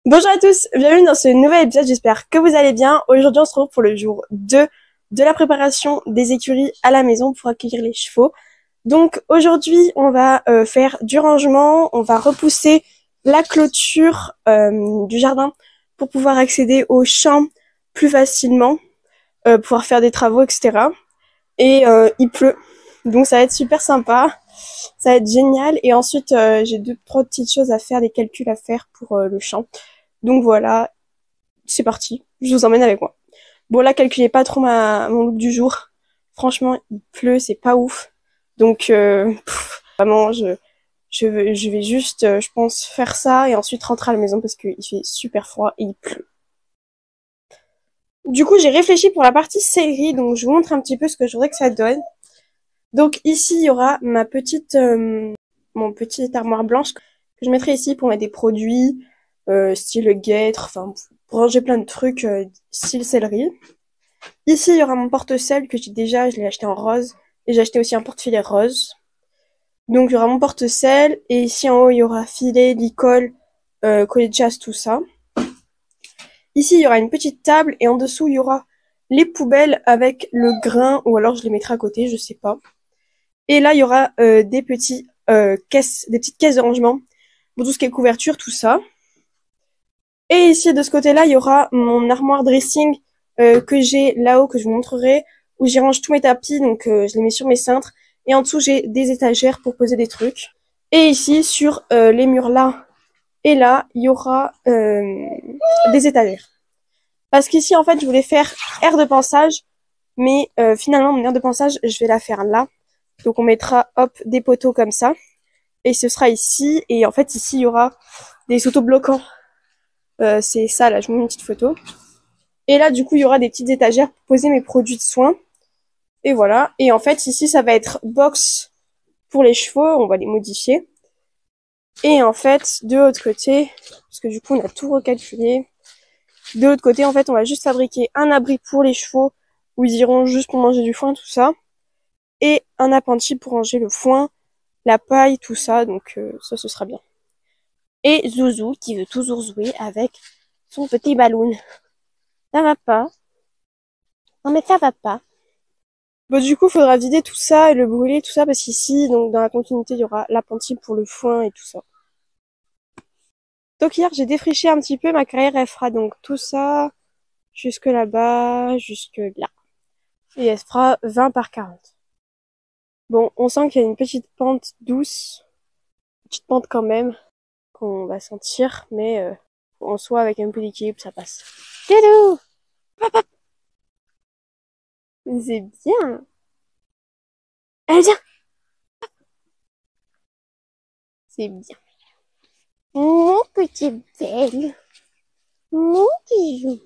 Bonjour à tous, bienvenue dans ce nouvel épisode, j'espère que vous allez bien. Aujourd'hui on se retrouve pour le jour 2 de la préparation des écuries à la maison pour accueillir les chevaux. Donc aujourd'hui on va faire du rangement, on va repousser la clôture du jardin pour pouvoir accéder aux champs plus facilement, pouvoir faire des travaux, etc. Et il pleut, donc ça va être super sympa, ça va être génial. Et ensuite j'ai trois petites choses à faire, des calculs à faire pour le champ. Donc voilà, c'est parti, je vous emmène avec moi. Bon là, calculez pas trop mon look du jour. Franchement, il pleut, c'est pas ouf. Donc vraiment, je vais juste, je pense, faire ça et ensuite rentrer à la maison parce qu'il fait super froid et il pleut. Du coup, j'ai réfléchi pour la partie céleri, donc je vous montre un petit peu ce que je voudrais que ça donne. Donc ici, il y aura ma petite, mon petite armoire blanche que je mettrai ici pour mettre des produits, style guêtre, enfin pour ranger plein de trucs style céleri. Ici, il y aura mon porte-sel que j'ai déjà, je l'ai acheté en rose. Et j'ai acheté aussi un porte-filet rose. Donc, il y aura mon porte-sel. Et ici, en haut, il y aura filet, licol, collet de chasse, tout ça. Ici, il y aura une petite table. Et en dessous, il y aura les poubelles avec le grain. Ou alors, je les mettrai à côté, je sais pas. Et là, il y aura des petites caisses de rangement. Pour tout ce qui est couverture, tout ça. Et ici, de ce côté-là, il y aura mon armoire dressing que j'ai là-haut, que je vous montrerai, où j'y range tous mes tapis, donc je les mets sur mes cintres. Et en dessous, j'ai des étagères pour poser des trucs. Et ici, sur les murs là et là, il y aura des étagères. Parce qu'ici, en fait, je voulais faire aire de pansage, mais finalement, mon aire de pansage, je vais la faire là. Donc on mettra, hop, des poteaux comme ça. Et ce sera ici. Et en fait, ici, il y aura des autobloquants. C'est ça, là, je vous mets une petite photo. Et là, du coup, il y aura des petites étagères pour poser mes produits de soins. Et voilà. Et en fait, ici, ça va être box pour les chevaux. On va les modifier. Et en fait, de l'autre côté, parce que du coup, on a tout recalculé. De l'autre côté, en fait, on va juste fabriquer un abri pour les chevaux où ils iront juste pour manger du foin, tout ça. Et un appentis pour ranger le foin, la paille, tout ça. Donc, ça, ce sera bien. Et Zouzou qui veut toujours jouer avec son petit ballon. Ça va pas. Non mais ça va pas. Bon du coup, il faudra vider tout ça et le brûler, tout ça, parce qu'ici, donc dans la continuité, il y aura l'appentis pour le foin et tout ça. Donc hier, j'ai défriché un petit peu ma carrière, elle fera donc tout ça, jusque là-bas, jusque là. Et elle fera 20 par 40. Bon, on sent qu'il y a une petite pente douce, petite pente quand même, qu'on va sentir, mais en soi, avec un peu d'équilibre, ça passe. Doudou! Papa! C'est bien! Allez, viens! C'est bien. Mon petit belle. Mon bijou.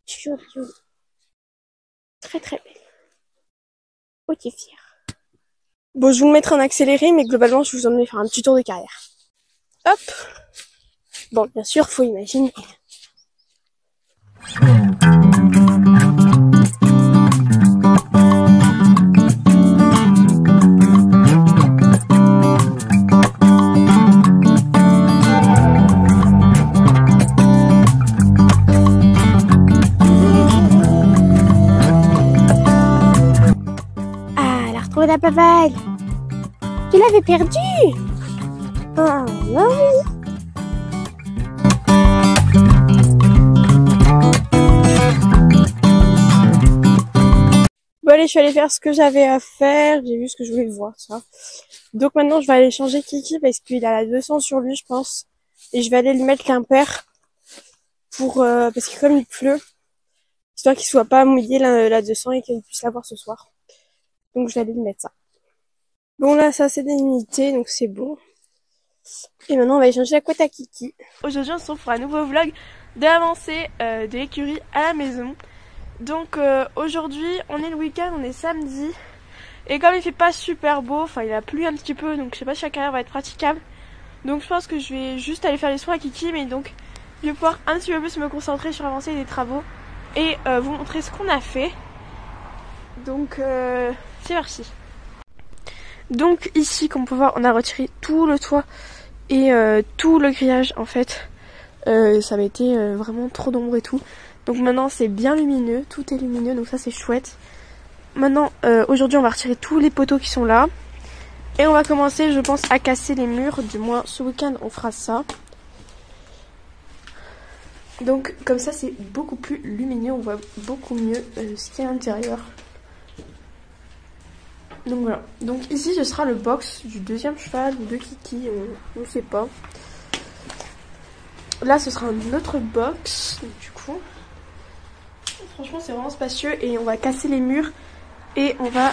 Chouchou. Très très belle. Oh, t'es fière. Bon, je vous le mettrai en accéléré, mais globalement, je vous emmène faire un petit tour de carrière. Hop. Bon, bien sûr, faut imaginer. Ah, elle a retrouvé la papale. Tu l'avais perdue. Ah, non. Bon allez, je suis allée faire ce que j'avais à faire, j'ai vu ce que je voulais voir, ça. Donc maintenant, je vais aller changer Kiki parce qu'il a la 200 sur lui, je pense. Et je vais aller lui mettre l'impair pour parce que comme il pleut, histoire qu'il soit pas mouillé la 200 et qu'il puisse l'avoir ce soir. Donc je vais aller lui mettre ça. Bon là, ça c'est délimité, donc c'est bon. Et maintenant, on va aller changer la couette à Kiki. Aujourd'hui, on se retrouve pour un nouveau vlog de l'avancée de l'écurie à la maison. Donc aujourd'hui, on est le week-end, on est samedi. Et comme il fait pas super beau, enfin il a plu un petit peu, donc je sais pas si la carrière va être praticable. Donc je pense que je vais juste aller faire les soins à Kiki, mais donc je vais pouvoir un petit peu plus me concentrer sur l'avancée des travaux et vous montrer ce qu'on a fait. Donc c'est parti. Donc ici, comme on peut voir, on a retiré tout le toit et tout le grillage en fait Ça avait été vraiment trop d'ombre et tout. Donc maintenant c'est bien lumineux, tout est lumineux, donc ça c'est chouette. Maintenant, aujourd'hui on va retirer tous les poteaux qui sont là. Et on va commencer, je pense, à casser les murs. Du moins, ce week-end on fera ça. Donc comme ça c'est beaucoup plus lumineux, on voit beaucoup mieux ce qu'il y a à l'intérieur. Donc voilà, donc ici ce sera le box du deuxième cheval ou de Kiki, on ne sait pas. Là ce sera un autre box, donc, du coup, franchement c'est vraiment spacieux et on va casser les murs et on va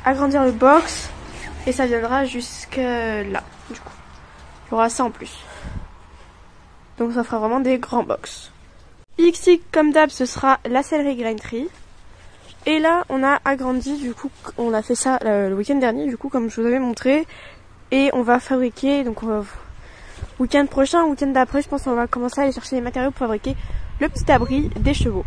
agrandir le box et ça viendra jusque là, du coup. Il y aura ça en plus. Donc ça fera vraiment des grands box. Ici comme d'hab ce sera la sellerie granterie. Et là, on a agrandi, du coup, on a fait ça le week-end dernier, du coup, comme je vous avais montré. Et on va fabriquer, donc week-end prochain, week-end d'après, je pense qu'on va commencer à aller chercher les matériaux pour fabriquer le petit abri des chevaux.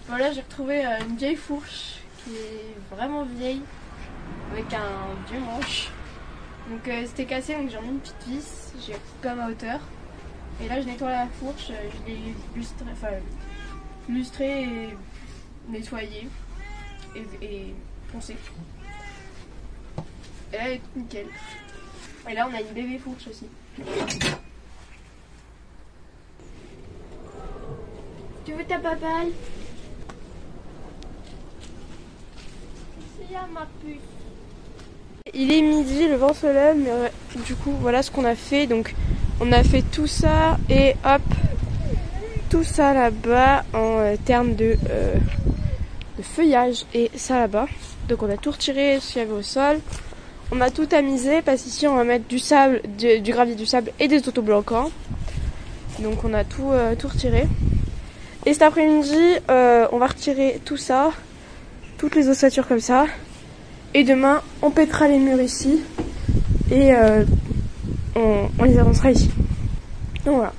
Voilà, j'ai retrouvé une vieille fourche qui est vraiment vieille avec un vieux manche. Donc c'était cassé, donc j'ai remis une petite vis, j'ai coupé à ma hauteur. Et là je nettoie la fourche, je l'ai lustrée et nettoyée et poncée. Et là elle est toute nickel. Et là on a une bébé fourche aussi. Tu veux ta papaye? Ma puce. Il est midi, le vent se lève, mais du coup voilà ce qu'on a fait. Donc on a fait tout ça et hop, tout ça là-bas en termes de feuillage et ça là-bas. Donc on a tout retiré ce qu'il y avait au sol. On a tout tamisé parce qu'ici on va mettre du sable, du gravier, du sable et des autobloquants. Donc on a tout retiré. Et cet après-midi on va retirer tout ça, toutes les ossatures comme ça. Et demain, on pètera les murs ici et on les avancera ici. Donc voilà.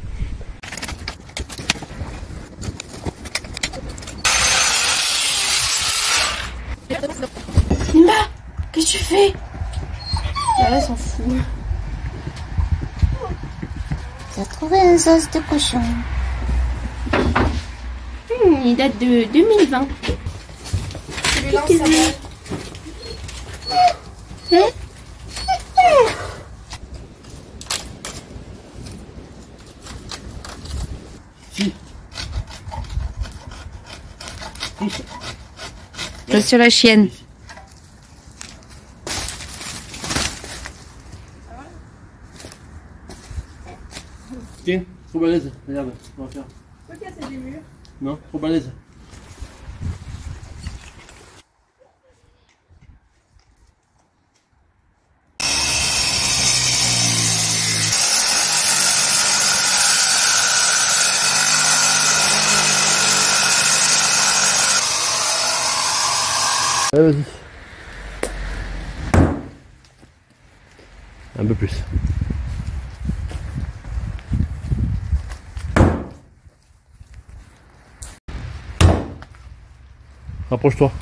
Simba, qu'est-ce que tu fais? Là, elle s'en fout. T'as trouvé un os de cochon. Il date de 2020. Qu'est-ce que tu veux? Sur la chienne. Tiens, trop balèze, regarde, on va faire. Faut casser des murs. Non, trop balèze. Allez, vas-y. Un peu plus. Rapproche-toi.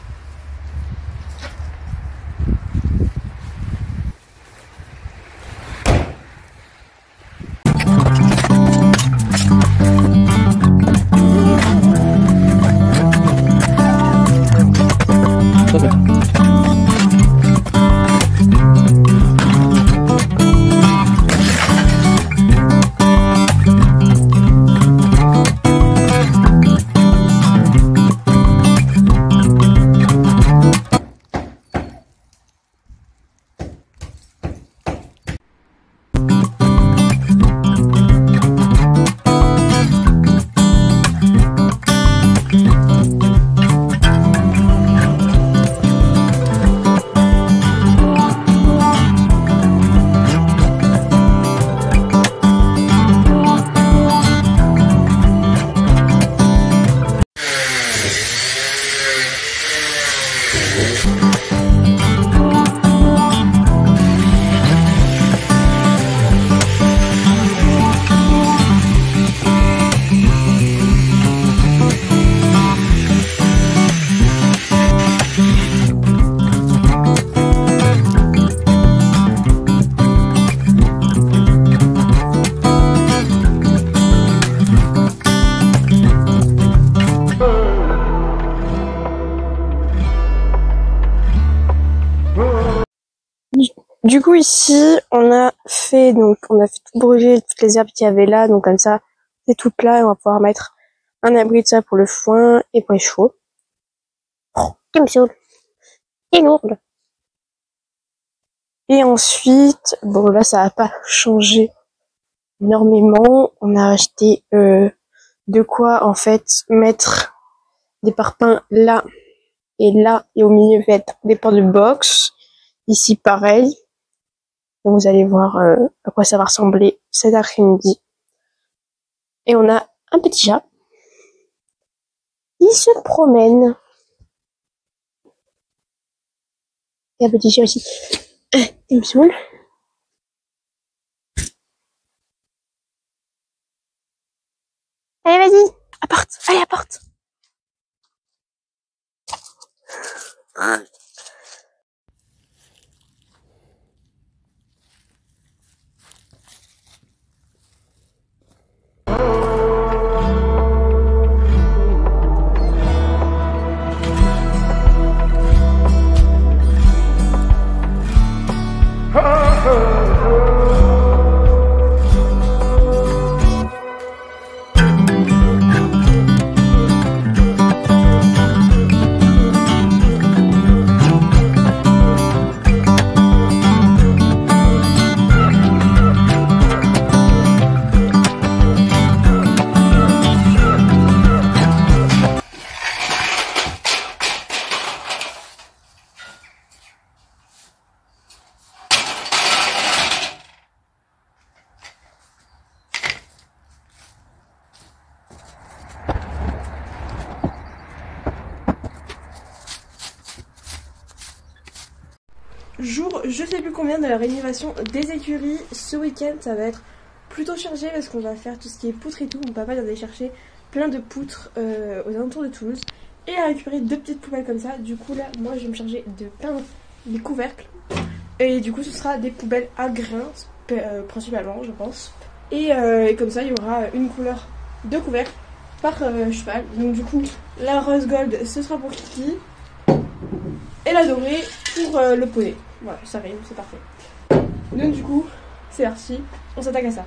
Du coup ici on a fait tout brûler toutes les herbes qu'il y avait là, donc comme ça c'est tout plat et on va pouvoir mettre un abri de ça pour le foin et pour les chevaux. Oh, il me saoule. C'est lourde. Et ensuite, bon là ça va pas changer énormément. On a acheté de quoi en fait mettre des parpaings là et au milieu mettre des portes de box. Ici pareil. Donc vous allez voir à quoi ça va ressembler cet après-midi. Et on a un petit chat qui se promène. Et un petit chat aussi. Il me saoule. Allez, vas-y, apporte, allez, apporte. Jour, je sais plus combien de la rénovation des écuries. Ce week-end, ça va être plutôt chargé parce qu'on va faire tout ce qui est poutre et tout. Mon papa vient d'aller chercher plein de poutres aux alentours de Toulouse et a récupéré 2 petites poubelles comme ça. Du coup, là, moi, je vais me charger de plein des couvercles. Et du coup, ce sera des poubelles à grains, principalement, je pense. Et comme ça, il y aura une couleur de couvercle par cheval. Donc, du coup, la rose gold, ce sera pour Kiki. Et la dorée pour le poney. Voilà, ça rime, c'est parfait. Donc du coup, c'est parti, on s'attaque à ça.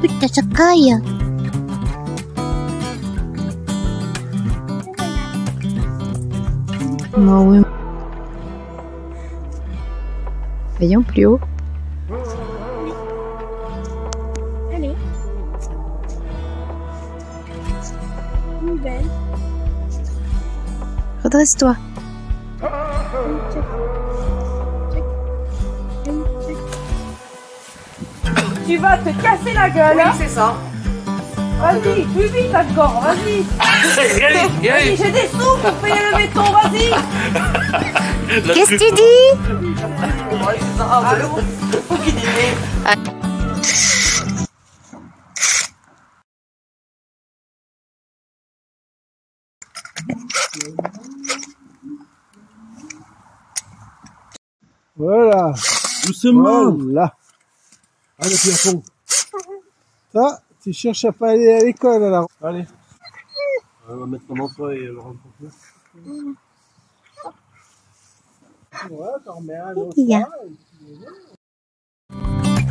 Udah sekaya. Oui. Voyons plus haut. Allez. Une belle. Redresse-toi. Tu vas te casser la gueule, hein? Oui, c'est ça. Vas-y, plus vite encore, vas-y. Vas-y, j'ai des sous pour payer le béton, vas-y. Qu'est-ce que tu dis? Oui, c'est ça. Allô? Faut qu'il dîne. Voilà. Doucement. Voilà. Allez, puis à fond. Ça, tu cherches à pas aller à l'école alors. Allez. On va mettre ton emploi et le rendre complet. Ouais, t'en remets un autre. Il y a. là, et puis voilà.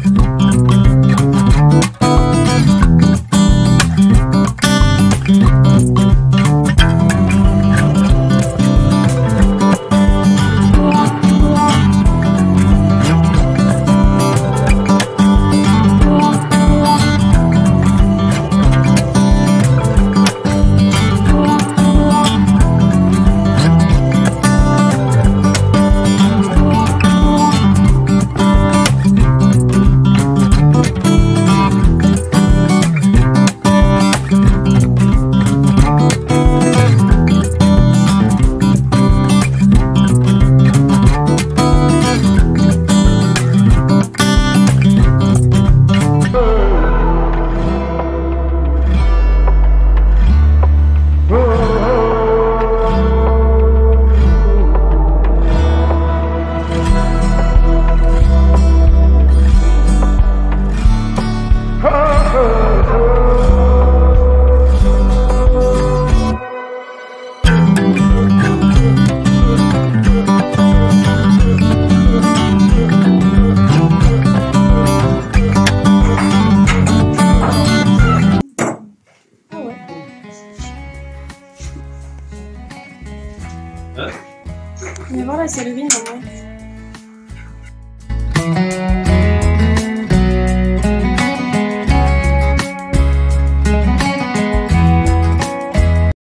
Viens voir la céleri, maman.